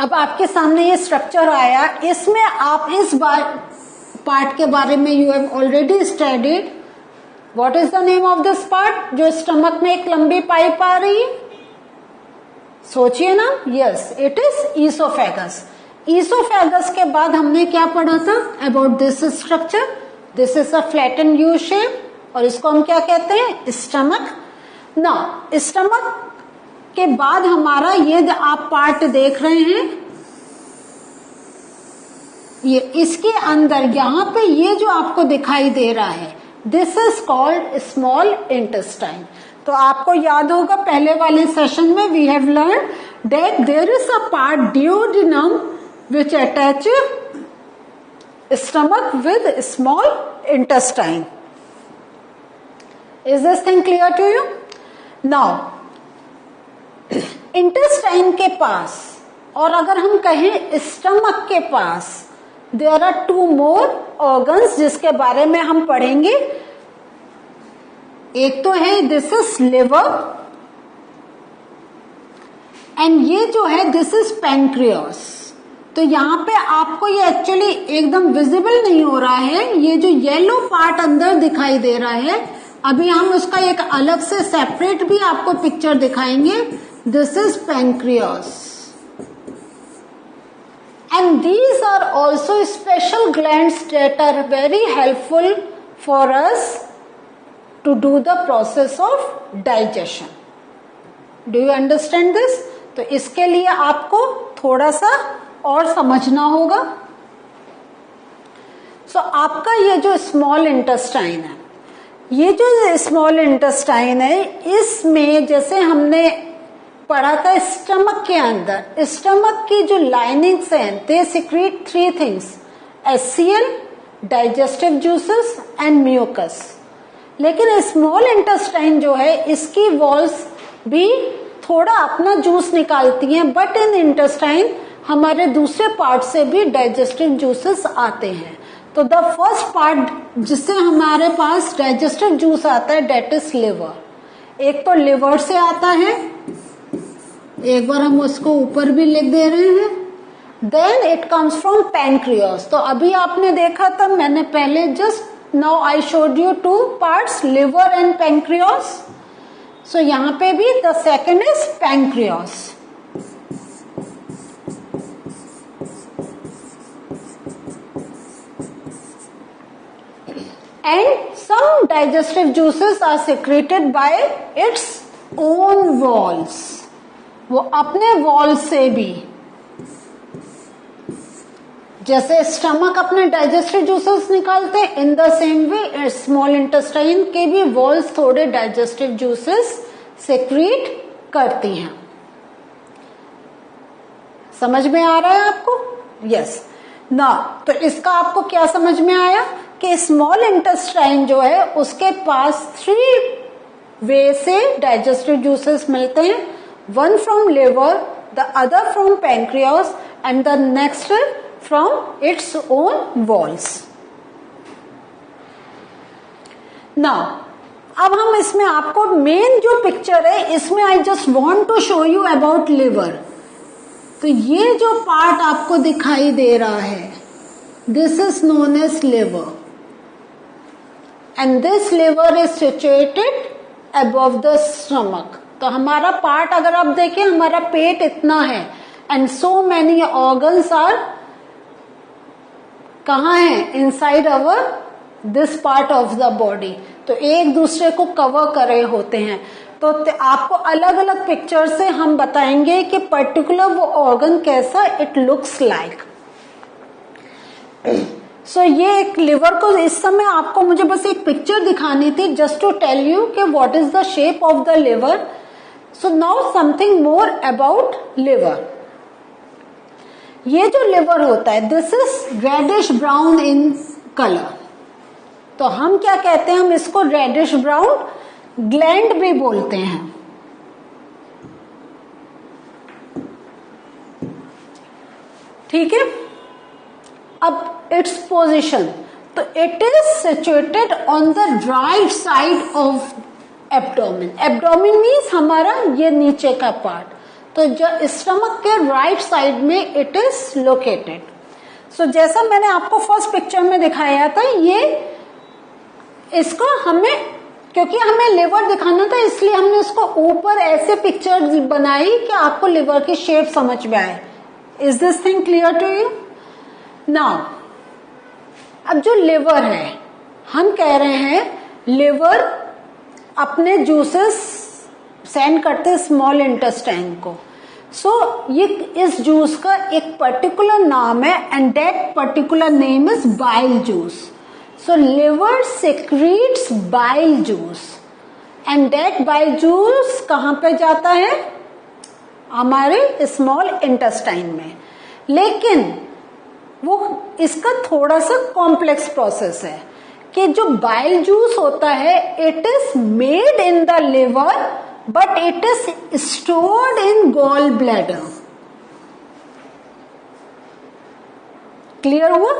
अब आपके सामने ये स्ट्रक्चर आया, इसमें आप इस पार्ट के बारे में you have already studied. What is the name of this part? जो स्टमक में एक लंबी पाइप आ रही है, सोचिए ना. Yes, it is oesophagus. Oesophagus के बाद हमने क्या पढ़ा था about this structure? This is a flatten U shape, और इसको हम क्या कहते हैं? स्टमक. ना, स्टमक के बाद हमारा ये जो आप पार्ट देख रहे हैं, ये इसके अंदर यहां पे ये जो आपको दिखाई दे रहा है, this is called small intestine. तो आपको याद होगा पहले वाले सेशन में we have learn that there is a part duodenum which attach stomach with small intestine. Is this thing clear to you? Now intestine के पास, और अगर हम कहें स्टमक के पास, there are two more organs जिसके बारे में हम पढ़ेंगे. एक तो है दिस इज लिवर, एंड ये जो है दिस इज पैंक्रियास. तो यहां पे आपको ये एक्चुअली एकदम विजिबल नहीं हो रहा है, ये जो येलो पार्ट अंदर दिखाई दे रहा है, अभी हम उसका एक अलग से सेपरेट भी आपको पिक्चर दिखाएंगे. This is pancreas, and these are also special glands that are very helpful for us to do the process of digestion. Do you understand this? तो इसके लिए आपको थोड़ा सा और समझना होगा. आपका ये जो स्मॉल इंटेस्टाइन है, ये जो स्मॉल इंटेस्टाइन है, इसमें जैसे हमने पढ़ा था स्टमक के अंदर, स्टमक की जो लाइनिंग्स हैं they secrete 3 things: HCl, digestive juices and mucus. लेकिन स्मॉल इंटेस्टाइन जो है, इसकी वॉल्स भी थोड़ा अपना जूस निकालती हैं, बट इन इंटेस्टाइन हमारे दूसरे पार्ट से भी डाइजेस्टिव जूसेस आते हैं. तो द फर्स्ट पार्ट जिससे हमारे पास डाइजेस्टिव जूस आता है दैट इज लिवर. एक तो लिवर से आता है, एक बार हम उसको ऊपर भी लिख दे रहे हैं. Then it comes from pancreas. तो अभी आपने देखा था, मैंने पहले just now I showed you 2 parts, liver and pancreas. So यहाँ पे भी the second is pancreas. And some digestive juices are secreted by its own walls. वो अपने वॉल से भी, जैसे स्टमक अपने डाइजेस्टिव जूसेस निकालते हैं, इन the same way small intestine के भी वॉल्स थोड़े डाइजेस्टिव जूसेस सेक्रीट करती हैं. समझ में आ रहा है आपको? यस. ना, तो इसका आपको क्या समझ में आया कि स्मॉल इंटेस्टाइन जो है उसके पास 3 वे से डाइजेस्टिव जूसेस मिलते हैं. One from liver, the other from pancreas and the next from its own walls. Now, अब हम इसमें आपको मेन जो पिक्चर है, इसमें I just want to show you about liver. तो ये जो पार्ट आपको दिखाई दे रहा है, this is known as liver, and this liver is situated above the stomach. तो हमारा पार्ट अगर आप देखें, हमारा पेट इतना है, and so many organs are कहाँ है? Inside our this part of the body. तो एक दूसरे को कवर करे होते हैं. तो आपको अलग अलग पिक्चर से हम बताएंगे कि पर्टिकुलर वो ऑर्गन कैसा इट लुक्स लाइक. सो ये एक लिवर को, इस समय आपको मुझे बस एक पिक्चर दिखानी थी जस्ट टू टेल यू कि what is the shape of the liver. So now something more about liver. ये जो लिवर होता है, this is reddish brown in colour. तो हम क्या कहते हैं? हम इसको रेडिश ब्राउन ग्लैंड भी बोलते हैं. ठीक है. अब इट्स पोजीशन, तो it is situated on the right side of abdomen. Abdomen means हमारा ये नीचे का पार्ट. तो तो जो स्टमक के राइट साइड में इट इज लोकेटेड। सो जैसा मैंने आपको फर्स्ट पिक्चर में दिखाया था, ये इसको हमें, क्योंकि हमें लिवर दिखाना था इसलिए हमने इसको ऊपर ऐसे पिक्चर बनाई कि आपको लिवर की शेप समझ में आए। Is this thing clear to you? Now अब जो लिवर है, हम कह रहे हैं लिवर अपने जूसेस सेंड करते हैं स्मॉल इंटेस्टाइन को। सो ये इस जूस का एक पर्टिकुलर नाम है and that particular name is bile juice. So liver secretes bile juice and that bile juice कहाँ पे जाता है? हमारे स्मॉल इंटेस्टाइन में। लेकिन वो इसका थोड़ा सा कॉम्प्लेक्स प्रोसेस है कि जो बाइल जूस होता है it is made in the liver but it is stored in gall bladder. Clear हुआ?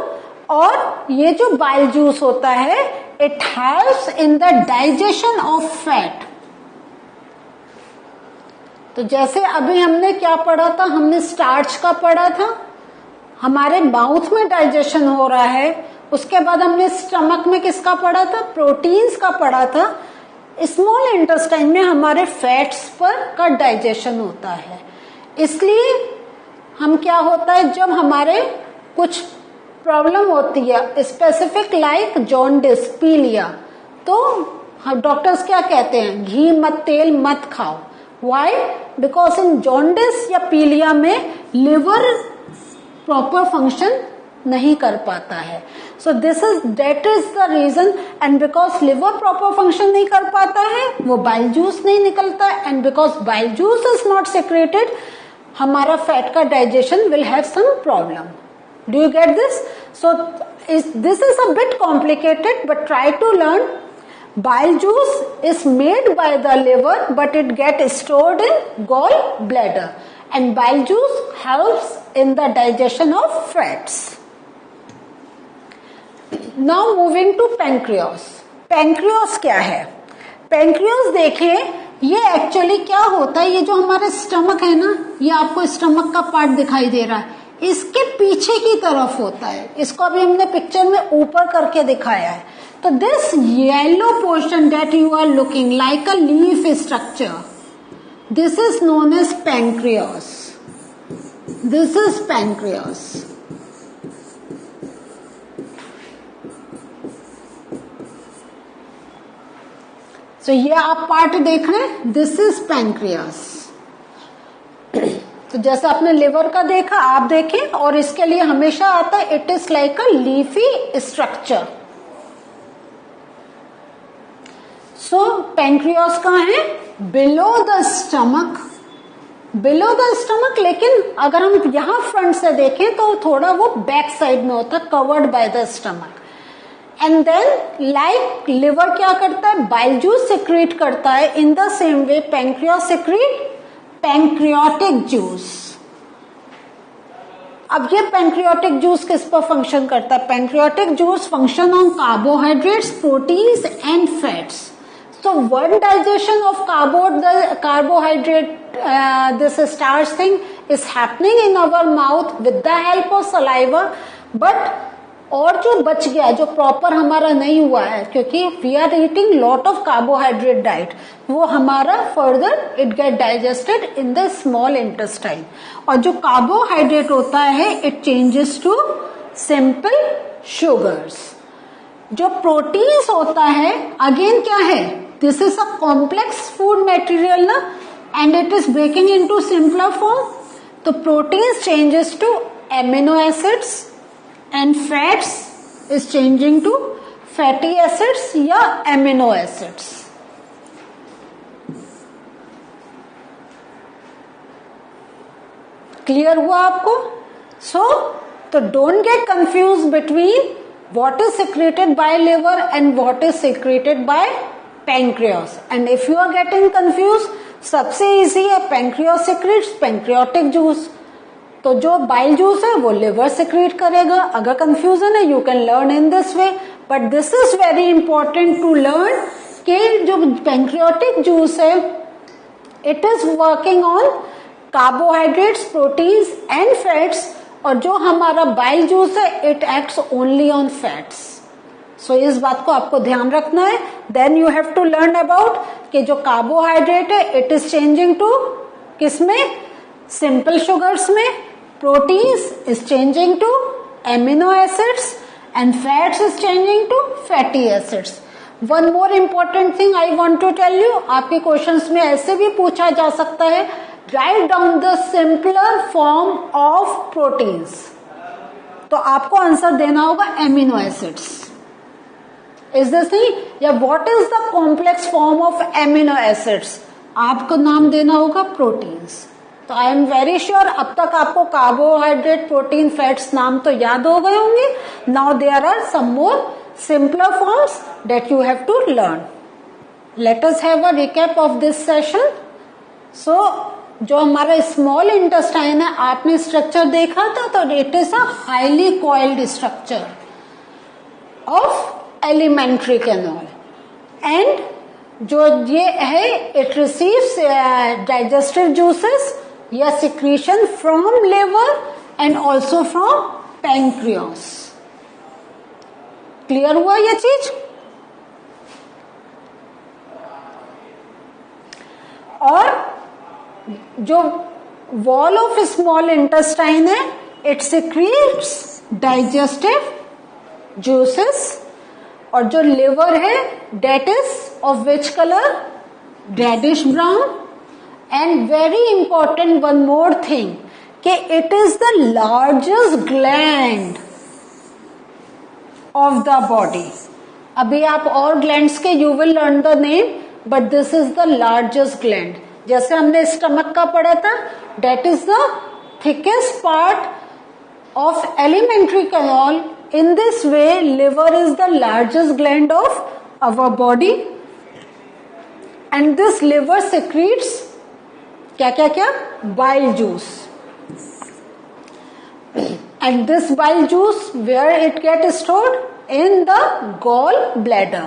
और ये जो बाइल जूस होता है it helps in the digestion of fat. तो जैसे अभी हमने क्या पढ़ा था, हमने स्टार्च का पढ़ा था, हमारे माउथ में डाइजेशन हो रहा है। उसके बाद हमने स्टमक में किसका पढ़ा था? प्रोटीन्स का पढ़ा था। स्मॉल इंटेस्टाइन में हमारे फैट्स पर का डाइजेशन होता है। इसलिए हम क्या होता है, जब हमारे कुछ प्रॉब्लम होती है स्पेसिफिक लाइक जॉन्डिस, पीलिया, तो डॉक्टर्स क्या कहते हैं? घी मत, तेल मत खाओ। व्हाई? बिकॉज इन जॉन्डिस या पीलिया में लिवर प्रॉपर फंक्शन नहीं कर पाता है। So that is the reason. And because liver proper function नहीं कर पाता है, वो बाइल जूस नहीं निकलता है। And because bile juice is not secreted, हमारा फैट का digestion will have some problem. Do you get this? So this is a bit complicated, but try to learn. Bile juice is made by the liver, but it gets stored in gall bladder, and bile juice helps in the digestion of fats. Now moving to pancreas. Pancreas क्या है? Pancreas देखें, ये actually क्या होता है, ये जो हमारा स्टमक है ना, ये आपको स्टमक का पार्ट दिखाई दे रहा है, इसके पीछे की तरफ होता है। इसको अभी हमने पिक्चर में ऊपर करके दिखाया है। तो this yellow portion that you are looking like a leaf structure, this is known as pancreas. This is pancreas. तो ये आप पार्ट देख रहे हैं, दिस इज पैंक्रियास। तो जैसे आपने लिवर का देखा, आप देखें, और इसके लिए हमेशा आता है it is like a leafy structure. So pancreas कहाँ है? Below the stomach. Below the stomach, लेकिन अगर हम यहां फ्रंट से देखें तो थोड़ा वो बैक साइड में होता है, covered by the stomach. And then like liver क्या करता है? बाइल जूस सिक्रीट करता है। In the same way pancreas secrete pancreatic juice. अब ये पैंक्रियाटिक जूस किस पर फंक्शन करता है? Pancreatic juice function on carbohydrates, proteins and fats. So one digestion of carbohydrate, this starch thing is happening in our mouth with the help of saliva, but और जो बच गया, जो प्रॉपर हमारा नहीं हुआ है, क्योंकि we are eating lot of carbohydrate diet, वो हमारा further it get digested in the small intestine. और जो कार्बोहाइड्रेट होता है it changes to simple sugars. जो प्रोटीन्स होता है अगेन क्या है? This is a complex food material ना, and it is breaking into simpler form. तो proteins changes to amino acids and fats is changing to fatty acids या amino acids। Clear हुआ आपको? तो don't get confused between what is secreted by liver and what is secreted by pancreas, and if you are getting confused, सबसे easy है, pancreas secretes pancreatic juice, तो जो bile juice है वो liver secrete करेगा। अगर कंफ्यूजन है you can learn in this way, but this is very important to learn कि जो पैंक्रियाटिक जूस है it is working on carbohydrates, proteins and fats, और जो हमारा बाइल जूस है it acts only on fats. So इस बात को आपको ध्यान रखना है। Then you have to learn about कि जो कार्बोहाइड्रेट है इट इज चेंजिंग टू किसमें, सिंपल शुगर्स में, proteins is changing to amino acids and fats is changing to fatty acids. One more important thing I want to tell you, आपके questions में ऐसे भी पूछा जा सकता है, write down the simpler form of proteins, तो आपको आंसर देना होगा एमिनो एसिड्स। इज दिस नहीं, या what is the complex form of amino acids, आपको नाम देना होगा प्रोटीन्स। तो आई एम वेरी श्योर अब तक आपको कार्बोहाइड्रेट, प्रोटीन, फैट्स नाम तो याद हो गए होंगे। Now there are some more simpler forms that you have to learn. Let us have a recap of this session. So, जो हमारा स्मॉल इंटेस्टाइन है, आपने स्ट्रक्चर देखा था, तो it is a highly coiled structure of alimentary canal, and जो ये है इट रिसीव्स डाइजेस्टिव जूसेस या secretion from liver and also from pancreas. Clear हुआ ये चीज? और जो वॉल ऑफ स्मॉल इंटेस्टाइन है इट सिक्रीट्स डाइजेस्टिव जूसेस, और जो लिवर है that is of which colour, reddish brown, and very important one more thing कि it is the largest gland of the body. अभी आप और ग्लैंड्स के you will learn the name, but this is the largest gland. जैसे हमने stomach का पढ़ा था, that is the thickest part of alimentary canal. In this way liver is the largest gland of our body, and this liver secretes क्या क्या क्या, bile juice, and this bile juice where it gets stored in the gall bladder,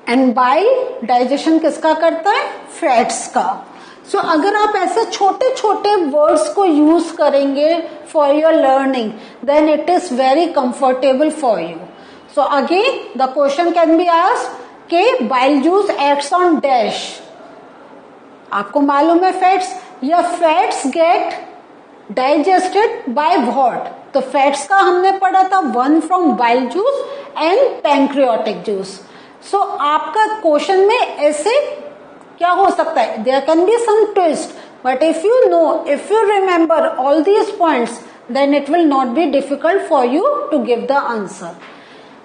and bile digestion किसका करता है, fats का। सो अगर आप ऐसे छोटे छोटे वर्ड्स को यूज करेंगे for your learning then it is very comfortable for you. So again the question can be asked के bile juice acts on dash, आपको मालूम है फैट्स, या fats get digested by what, तो फैट्स का हमने पढ़ा था one from bile juice and pancreatic juice. So आपका क्वेश्चन में ऐसे क्या हो सकता है, there can be some twist, but if you know, if you remember all these points then it will not be difficult for you to give the answer.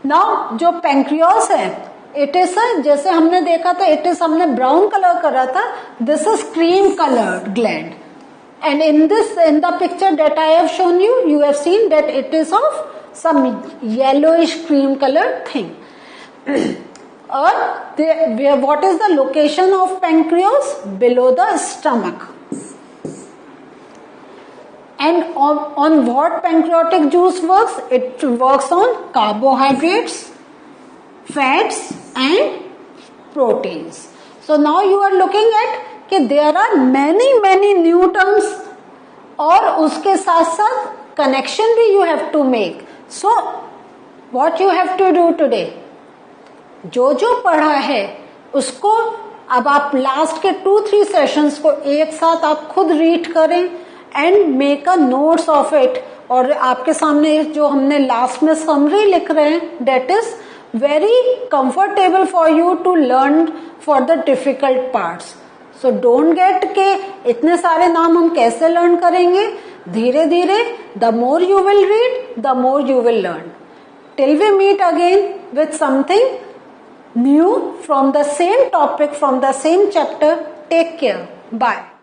Now जो pancreas है it is, जैसे हमने देखा था it is, हमने brown colour करा था, this is cream coloured gland, and in this, in the picture that I have shown you, you have seen that it is of some yellowish cream coloured thing. और what is the location of pancreas, below the stomach, and on what pancreatic juice works, it works on carbohydrates, fats and proteins. So now you are looking at कि there are many new terms, और उसके साथ साथ connection भी you have to make. So what you have to do today, जो पढ़ा है उसको अब आप लास्ट के 2-3 सेशंस को एक साथ आप खुद रीड करें and make a notes of it, और आपके सामने जो हमने लास्ट में समरी लिख रहे हैं that is very comfortable for you to learn for the difficult parts. So don't get के इतने सारे नाम हम कैसे लर्न करेंगे, धीरे धीरे the more you will read the more you will learn. Till we meet again with something new from the same topic, from the same chapter. Take care. Bye.